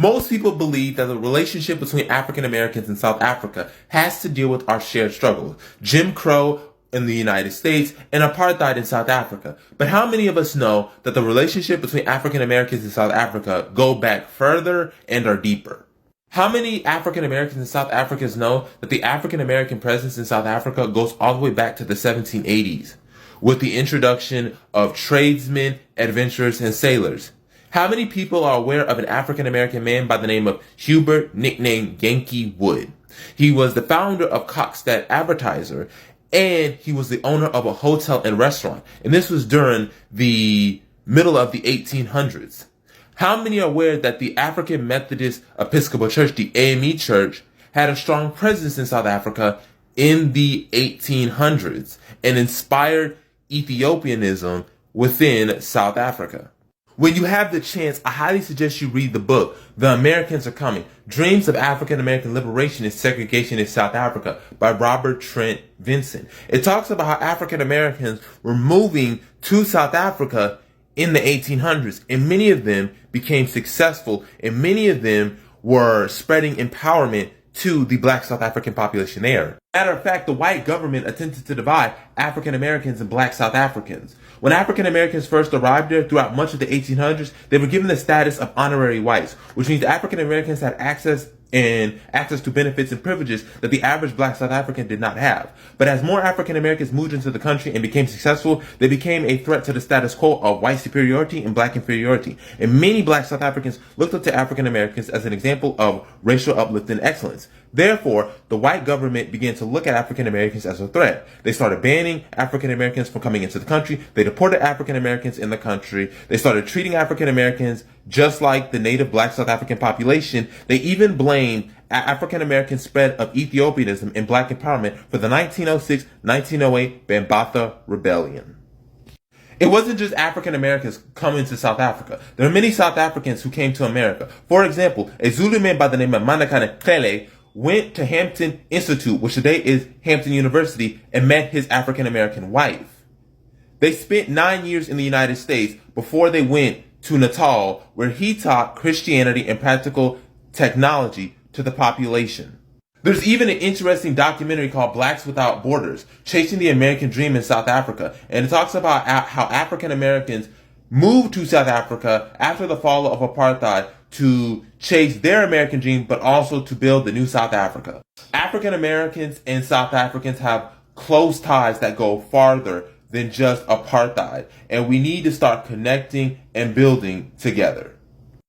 Most people believe that the relationship between African Americans and South Africa has to deal with our shared struggles, Jim Crow in the United States and apartheid in South Africa. But how many of us know that the relationship between African Americans and South Africa go back further and are deeper? How many African Americans and South Africans know that the African American presence in South Africa goes all the way back to the 1780s with the introduction of tradesmen, adventurers, and sailors? How many people are aware of an African American man by the name of Hubert, nicknamed Yankee Wood? He was the founder of Coxstat Advertiser, and he was the owner of a hotel and restaurant. And this was during the middle of the 1800s. How many are aware that the African Methodist Episcopal Church, the AME Church, had a strong presence in South Africa in the 1800s and inspired Ethiopianism within South Africa? When you have the chance, I highly suggest you read the book, The Americans Are Coming, Dreams of African American Liberation and Segregation in South Africa by Robert Trent Vincent. It talks about how African Americans were moving to South Africa in the 1800s, and many of them became successful, and many of them were spreading empowerment to the black South African population there. Matter of fact, the white government attempted to divide African Americans and black South Africans. When African Americans first arrived there throughout much of the 1800s, they were given the status of honorary whites, which means African Americans had access to benefits and privileges that the average black South African did not have. But as more African Americans moved into the country and became successful, they became a threat to the status quo of white superiority and black inferiority. And many black South Africans looked up to African Americans as an example of racial uplift and excellence. Therefore, the white government began to look at African Americans as a threat. They started banning African Americans from coming into the country. They deported African Americans in the country. They started treating African Americans just like the native black South African population. They even blamed African American spread of Ethiopianism and black empowerment for the 1906-1908 Bambatha Rebellion. It wasn't just African Americans coming to South Africa. There are many South Africans who came to America. For example, a Zulu man by the name of Manakane Kele went to Hampton Institute, which today is Hampton University, and met his African American wife. They spent 9 years in the United States before they went to Natal, where he taught Christianity and practical technology to the population. There's even an interesting documentary called Blacks Without Borders, Chasing the American Dream in South Africa, and it talks about how African Americans moved to South Africa after the fall of apartheid to chase their American dream, but also to build the new South Africa. African Americans and South Africans have close ties that go farther than just apartheid, and we need to start connecting and building together.